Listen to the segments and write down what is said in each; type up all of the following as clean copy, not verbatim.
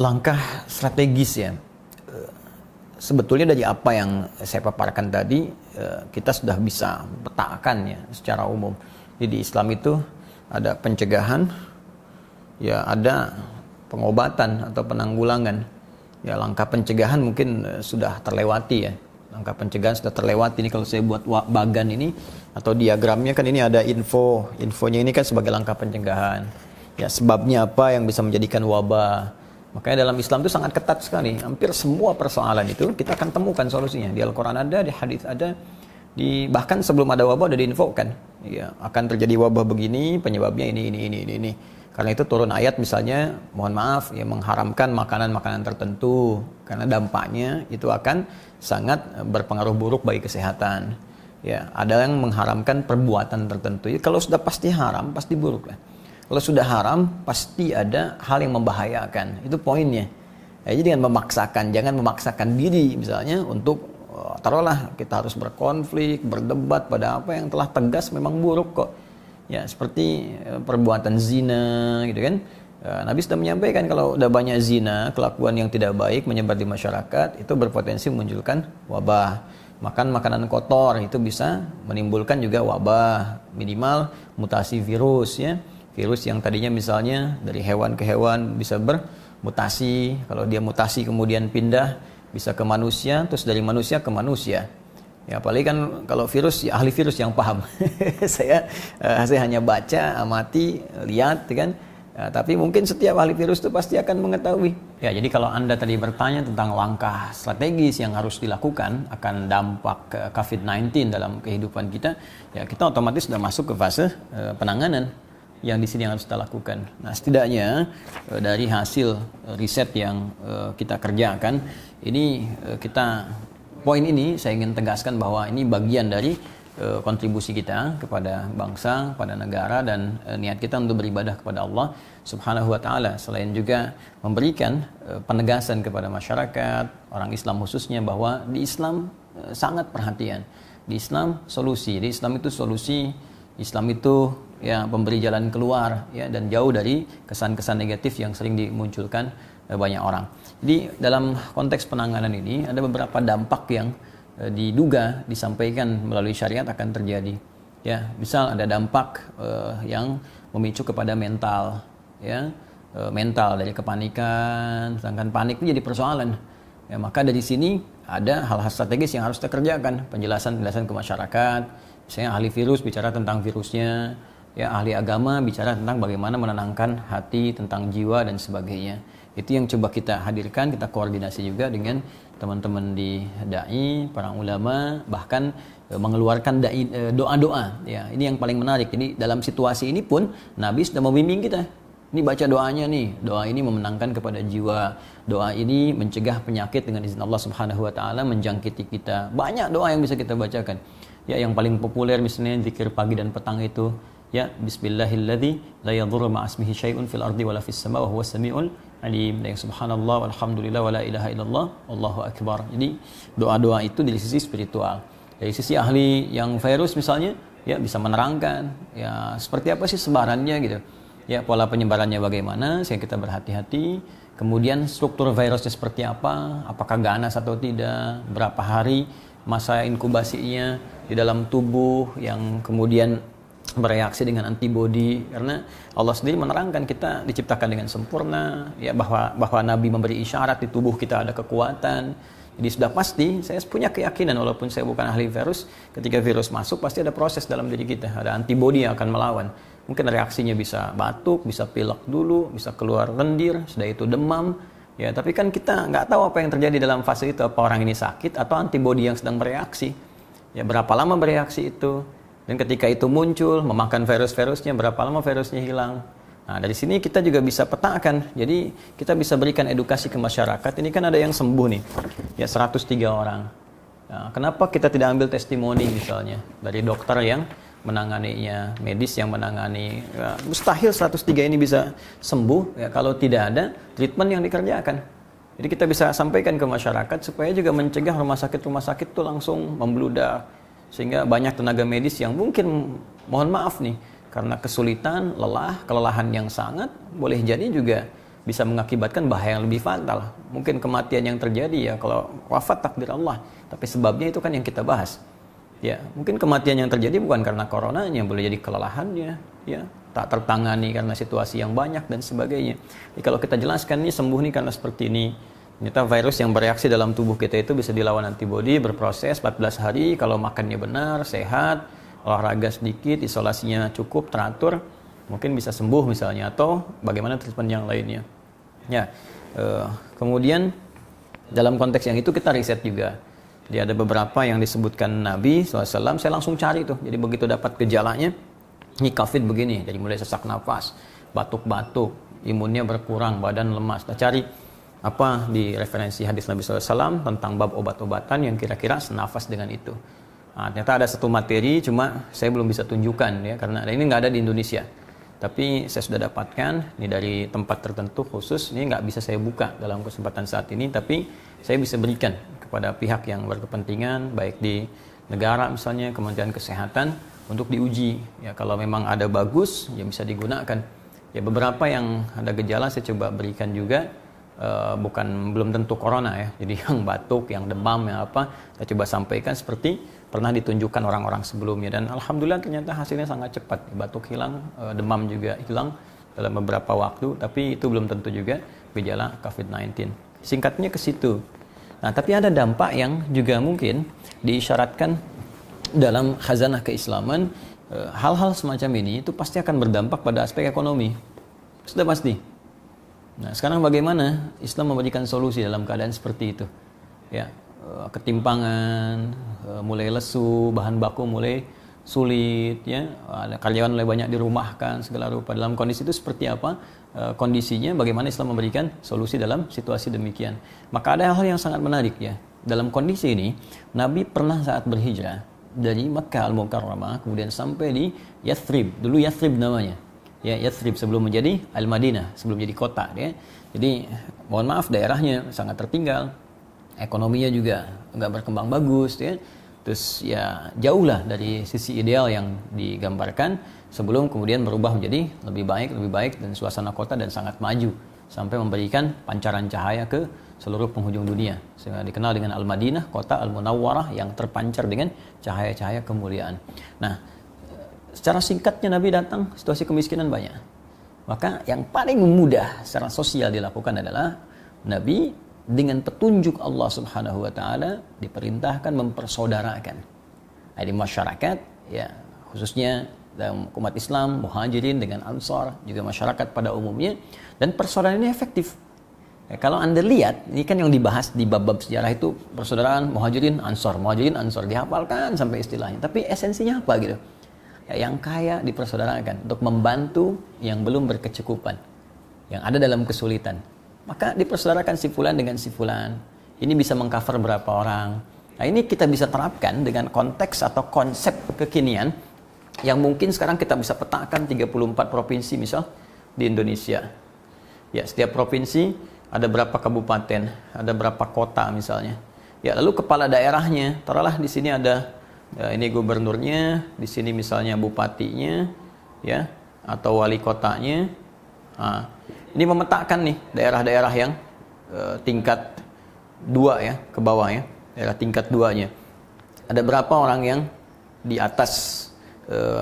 langkah strategis ya. Sebetulnya dari apa yang saya paparkan tadi, kita sudah bisa petakan ya secara umum. Jadi di Islam itu ada pencegahan, ya ada pengobatan atau penanggulangan. Ya langkah pencegahan mungkin sudah terlewati ya. Langkah pencegahan sudah terlewati. Ini kalau saya buat bagan ini atau diagramnya kan ini ada infonya ini kan sebagai langkah pencegahan. Ya sebabnya apa yang bisa menjadikan wabah. Makanya dalam Islam itu sangat ketat sekali. Hampir semua persoalan itu kita akan temukan solusinya. Di Al-Quran ada, di hadis ada, bahkan sebelum ada wabah udah diinfokan. Ya, akan terjadi wabah begini, penyebabnya ini. Karena itu turun ayat misalnya, mohon maaf, ya mengharamkan makanan-makanan tertentu. Karena dampaknya itu akan sangat berpengaruh buruk bagi kesehatan. Ya, ada yang mengharamkan perbuatan tertentu. Ya, kalau sudah pasti haram, pasti buruk lah. Kalau sudah haram, pasti ada hal yang membahayakan. Itu poinnya. Ya, jadi jangan memaksakan diri misalnya untuk, taruhlah kita harus berkonflik, berdebat pada apa yang telah tegas memang buruk kok. Ya, seperti perbuatan zina gitu kan. Nabi sudah menyampaikan kalau udah banyak zina, kelakuan yang tidak baik menyebar di masyarakat, itu berpotensi memunculkan wabah. Makan makanan kotor itu bisa menimbulkan juga wabah, minimal mutasi virus ya. Virus yang tadinya misalnya dari hewan ke hewan bisa bermutasi. Kalau dia mutasi kemudian pindah bisa ke manusia, terus dari manusia ke manusia. Ya apalagi kan kalau virus, ya ahli virus yang paham. saya hanya baca, amati, lihat kan. Tapi mungkin setiap ahli virus itu pasti akan mengetahui. Ya jadi kalau Anda tadi bertanya tentang langkah strategis yang harus dilakukan akan dampak COVID-19 dalam kehidupan kita, ya kita otomatis sudah masuk ke fase penanganan yang di sini harus kita lakukan. Nah, setidaknya dari hasil riset yang kita kerjakan, ini poin ini saya ingin tegaskan bahwa ini bagian dari kontribusi kita kepada bangsa, pada negara dan niat kita untuk beribadah kepada Allah Subhanahu wa taala. Selain juga memberikan penegasan kepada masyarakat, orang Islam khususnya bahwa di Islam sangat perhatian. Di Islam solusi, di Islam itu solusi, Islam itu ya pemberi jalan keluar ya dan jauh dari kesan-kesan negatif yang sering dimunculkan banyak orang. Jadi dalam konteks penanganan ini ada beberapa dampak yang diduga disampaikan melalui syariat akan terjadi. Ya, misal ada dampak yang memicu kepada mental ya, mental dari kepanikan, sedangkan panik itu jadi persoalan. Ya, maka dari sini ada hal-hal strategis yang harus kita kerjakan, penjelasan ke masyarakat. Misalnya ahli virus bicara tentang virusnya, ya ahli agama bicara tentang bagaimana menenangkan hati, tentang jiwa dan sebagainya. Itu yang coba kita hadirkan, kita koordinasi juga dengan teman-teman di dai, para ulama, bahkan mengeluarkan doa-doa. Ya, ini yang paling menarik. Jadi dalam situasi ini pun Nabi sudah membimbing kita. Ini baca doanya nih. Doa ini memenangkan kepada jiwa. Doa ini mencegah penyakit dengan izin Allah Subhanahu wa taala menjangkiti kita. Banyak doa yang bisa kita bacakan. Ya, yang paling populer misalnya zikir pagi dan petang itu ya bismillahilladzi la yadhurru ma'asmihi syai'un fil ardi wala fis sama' wa huwas samiul alim. Dan subhanallah walhamdulillah wala ilaha illallah wallahu akbar. Jadi doa-doa itu dari sisi spiritual. Dari sisi ahli yang virus misalnya ya bisa menerangkan ya seperti apa sih sebarannya gitu. Ya pola penyebarannya bagaimana sehingga kita berhati-hati. Kemudian struktur virusnya seperti apa, apakah ganas atau tidak, berapa hari masa inkubasinya di dalam tubuh yang kemudian bereaksi dengan antibodi, karena Allah sendiri menerangkan kita diciptakan dengan sempurna ya, bahwa Nabi memberi isyarat di tubuh kita ada kekuatan. Jadi sudah pasti saya punya keyakinan walaupun saya bukan ahli virus, ketika virus masuk pasti ada proses dalam diri kita, ada antibodi yang akan melawan. Mungkin reaksinya bisa batuk, bisa pilek dulu, bisa keluar lendir, sudah itu demam. Ya, tapi kan kita nggak tahu apa yang terjadi dalam fase itu, apa orang ini sakit atau antibodi yang sedang bereaksi. Ya, berapa lama bereaksi itu? Dan ketika itu muncul, memakan virus-virusnya, berapa lama virusnya hilang? Nah, dari sini kita juga bisa petakan. Jadi, kita bisa berikan edukasi ke masyarakat. Ini kan ada yang sembuh nih, ya 103 orang. Nah, kenapa kita tidak ambil testimoni misalnya dari dokter yang menanganinya, medis yang menangani, ya, mustahil 103 ini bisa sembuh ya, kalau tidak ada treatment yang dikerjakan. Jadi kita bisa sampaikan ke masyarakat supaya juga mencegah rumah sakit itu langsung membludak, sehingga banyak tenaga medis yang mungkin mohon maaf nih karena kesulitan, kelelahan yang sangat boleh jadi juga bisa mengakibatkan bahaya yang lebih fatal. Mungkin kematian yang terjadi ya kalau wafat takdir Allah, tapi sebabnya itu kan yang kita bahas. Ya, mungkin kematian yang terjadi bukan karena coronanya, boleh jadi kelelahannya, ya, tak tertangani karena situasi yang banyak dan sebagainya. Jadi kalau kita jelaskan ini sembuh nih karena seperti ini. Ternyata virus yang bereaksi dalam tubuh kita itu bisa dilawan antibodi, berproses 14 hari kalau makannya benar, sehat, olahraga sedikit, isolasinya cukup, teratur, mungkin bisa sembuh misalnya, atau bagaimana treatment yang lainnya. Ya, kemudian dalam konteks yang itu kita riset juga. Jadi ada beberapa yang disebutkan Nabi SAW, saya langsung cari tuh. Jadi begitu dapat gejalanya, ini COVID begini, jadi mulai sesak nafas, batuk-batuk, imunnya berkurang, badan lemas. Kita cari apa di referensi hadis Nabi SAW tentang bab obat-obatan yang kira-kira senafas dengan itu. Nah, ternyata ada satu materi, cuma saya belum bisa tunjukkan ya, karena ini nggak ada di Indonesia. Tapi saya sudah dapatkan, ini dari tempat tertentu khusus, ini nggak bisa saya buka dalam kesempatan saat ini, tapi saya bisa berikan kepada pihak yang berkepentingan, baik di negara misalnya, Kementerian Kesehatan, untuk diuji. Ya, kalau memang ada bagus, ya bisa digunakan. Ya, beberapa yang ada gejala saya coba berikan juga, belum tentu corona ya, jadi yang batuk, yang demam, yang apa, saya coba sampaikan seperti pernah ditunjukkan orang-orang sebelumnya, dan alhamdulillah ternyata hasilnya sangat cepat. Batuk hilang, demam juga hilang dalam beberapa waktu, tapi itu belum tentu juga gejala COVID-19. Singkatnya ke situ. Nah, tapi ada dampak yang juga mungkin diisyaratkan dalam khazanah keislaman. Hal-hal semacam ini itu pasti akan berdampak pada aspek ekonomi. Sudah pasti. Nah, sekarang bagaimana Islam memberikan solusi dalam keadaan seperti itu? Ya, ketimpangan, mulai lesu, bahan baku mulai sulit, ya, karyawan mulai banyak dirumahkan, segala rupa. Dalam kondisi itu seperti apa kondisinya? Bagaimana Islam memberikan solusi dalam situasi demikian? Maka ada hal yang sangat menarik ya. Dalam kondisi ini, Nabi pernah saat berhijrah dari Makkah Al-Mukarramah kemudian sampai di Yathrib. Dulu Yathrib namanya. Ya, Yathrib sebelum menjadi Al-Madinah, sebelum jadi kota ya. Jadi mohon maaf daerahnya sangat tertinggal, ekonominya juga nggak berkembang bagus ya. Terus ya jauhlah dari sisi ideal yang digambarkan sebelum kemudian berubah menjadi lebih baik dan suasana kota dan sangat maju sampai memberikan pancaran cahaya ke seluruh penghujung dunia. Sehingga dikenal dengan Al-Madinah, kota Al-Munawwarah yang terpancar dengan cahaya-cahaya kemuliaan. Nah, secara singkatnya Nabi datang, situasi kemiskinan banyak. Maka yang paling mudah secara sosial dilakukan adalah Nabi dengan petunjuk Allah Subhanahu wa taala diperintahkan mempersaudarakan. Nah, di masyarakat ya, khususnya dalam umat Islam, Muhajirin dengan Ansar, juga masyarakat pada umumnya, dan persaudaraan ini efektif. Ya, kalau Anda lihat, ini kan yang dibahas di bab-bab sejarah itu persaudaraan Muhajirin Ansar dihafalkan sampai istilahnya. Tapi esensinya apa gitu? Ya, yang kaya dipersaudarakan untuk membantu yang belum berkecukupan, yang ada dalam kesulitan. Maka dipersaudarakan si fulan dengan si fulan. Ini bisa mengcover berapa orang. Nah, ini kita bisa terapkan dengan konteks atau konsep kekinian yang mungkin sekarang kita bisa petakan 34 provinsi misal di Indonesia. Ya, setiap provinsi ada berapa kabupaten, ada berapa kota misalnya. Ya, lalu kepala daerahnya, taruhlah di sini ada ya, ini gubernurnya, di sini misalnya bupatinya, ya, atau wali kotanya. Nah, ini memetakan nih daerah-daerah yang tingkat 2 ya, ke bawah ya, daerah tingkat 2-nya. Ada berapa orang yang di atas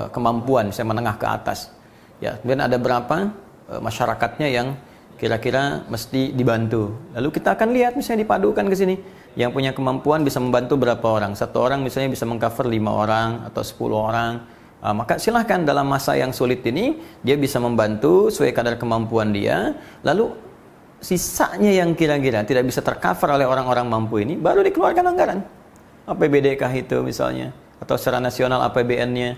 kemampuan, misalnya menengah ke atas. Ya, kemudian ada berapa masyarakatnya yang kira-kira mesti dibantu. Lalu kita akan lihat misalnya dipadukan ke sini. Yang punya kemampuan bisa membantu berapa orang. Satu orang misalnya bisa mengcover 5 orang atau 10 orang. Maka silahkan dalam masa yang sulit ini, dia bisa membantu sesuai kadar kemampuan dia. Lalu sisanya yang kira-kira tidak bisa tercover oleh orang-orang mampu ini, baru dikeluarkan anggaran. APBD kah itu misalnya. Atau secara nasional APBN-nya.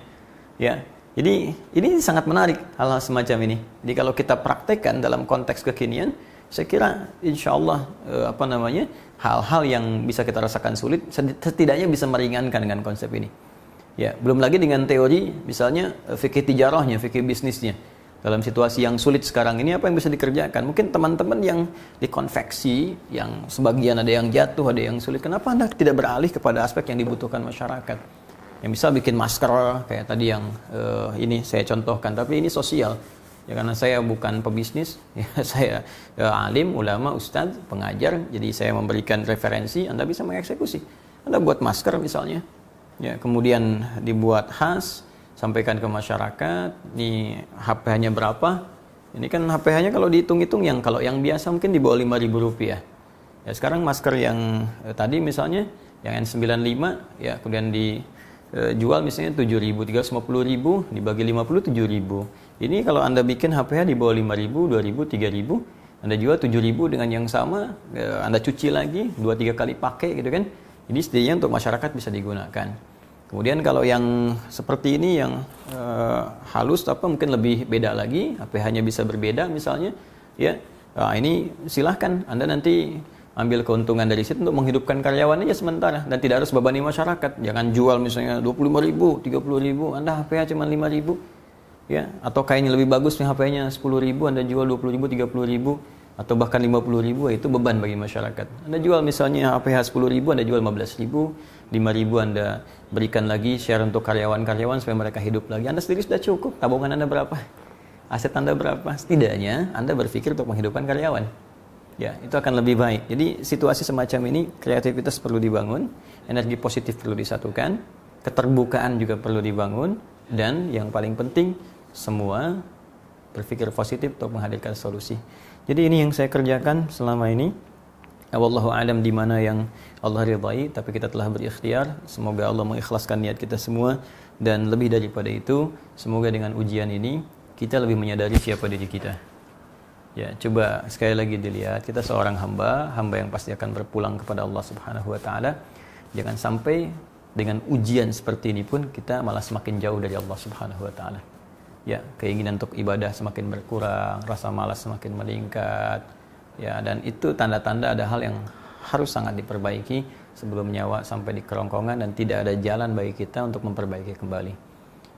Ya. Jadi ini sangat menarik hal-hal semacam ini. Jadi kalau kita praktekkan dalam konteks kekinian, saya kira insya Allah hal-hal yang bisa kita rasakan sulit setidaknya bisa meringankan dengan konsep ini. Ya, belum lagi dengan teori misalnya fikih tijarahnya, fikih bisnisnya. Dalam situasi yang sulit sekarang ini apa yang bisa dikerjakan? Mungkin teman-teman yang di konveksi, yang sebagian ada yang jatuh, ada yang sulit. Kenapa Anda tidak beralih kepada aspek yang dibutuhkan masyarakat? Yang bisa bikin masker kayak tadi yang ini saya contohkan, tapi ini sosial. Ya karena saya bukan pebisnis, ya, saya alim, ulama, ustadz, pengajar, jadi saya memberikan referensi, Anda bisa mengeksekusi. Anda buat masker misalnya, ya kemudian dibuat khas, sampaikan ke masyarakat, nih HPH-nya berapa? Ini kan HPH-nya kalau dihitung-hitung kalau yang biasa mungkin di bawah Rp5.000. Ya sekarang masker yang tadi misalnya yang N95 ya kemudian dijual misalnya 7.000, 350.000 dibagi 50 7.000. Ini kalau Anda bikin HPH di bawah 5.000, 2.000, 3.000, Anda jual 7.000 dengan yang sama, Anda cuci lagi 2-3 kali pakai gitu kan. Ini setidaknya untuk masyarakat bisa digunakan. Kemudian kalau yang seperti ini yang halus apa mungkin lebih beda lagi, HPH-nya bisa berbeda misalnya, ya. Nah, ini silahkan Anda nanti ambil keuntungan dari situ untuk menghidupkan karyawan aja sementara dan tidak harus bebani masyarakat. Jangan jual misalnya 25.000, 30.000, Anda HPH cuma 5.000. Ya, atau kayaknya lebih bagus nih HP-nya 10.000, Anda jual 20.000, 30.000 atau bahkan 50.000, itu beban bagi masyarakat. Anda jual misalnya HPH 10.000, Anda jual 15.000, 5.000 Anda berikan lagi share untuk karyawan-karyawan supaya mereka hidup lagi. Anda sendiri sudah cukup. Tabungan Anda berapa? Aset Anda berapa? Setidaknya Anda berpikir untuk menghidupkan karyawan. Ya, itu akan lebih baik. Jadi situasi semacam ini, kreativitas perlu dibangun, energi positif perlu disatukan, keterbukaan juga perlu dibangun, dan yang paling penting semua berpikir positif untuk menghadirkan solusi. Jadi ini yang saya kerjakan selama ini. Wallahu a'lam di mana yang Allah ridai, tapi kita telah berikhtiar. Semoga Allah mengikhlaskan niat kita semua, dan lebih daripada itu, semoga dengan ujian ini kita lebih menyadari siapa diri kita. Ya, coba sekali lagi dilihat, kita seorang hamba yang pasti akan berpulang kepada Allah Subhanahu wa taala. Jangan sampai dengan ujian seperti ini pun kita malah semakin jauh dari Allah Subhanahu wa taala. Ya, keinginan untuk ibadah semakin berkurang, rasa malas semakin meningkat. Ya, dan itu tanda-tanda ada hal yang harus sangat diperbaiki sebelum nyawa sampai di kerongkongan dan tidak ada jalan bagi kita untuk memperbaiki kembali.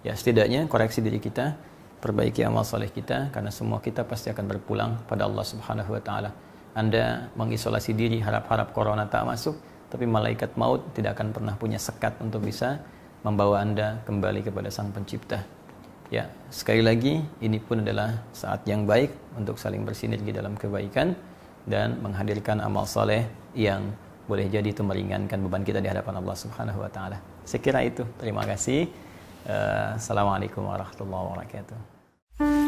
Ya, setidaknya koreksi diri kita, perbaiki amal soleh kita, karena semua kita pasti akan berpulang pada Allah Subhanahu wa taala. Anda mengisolasi diri, harap-harap corona tak masuk, tapi malaikat maut tidak akan pernah punya sekat untuk bisa membawa Anda kembali kepada Sang Pencipta. Ya, sekali lagi ini pun adalah saat yang baik untuk saling bersinergi dalam kebaikan dan menghadirkan amal soleh yang boleh jadi itu meringankan beban kita di hadapan Allah Subhanahu wa taala. Saya kira itu. Terima kasih. Assalamualaikum warahmatullahi wabarakatuh.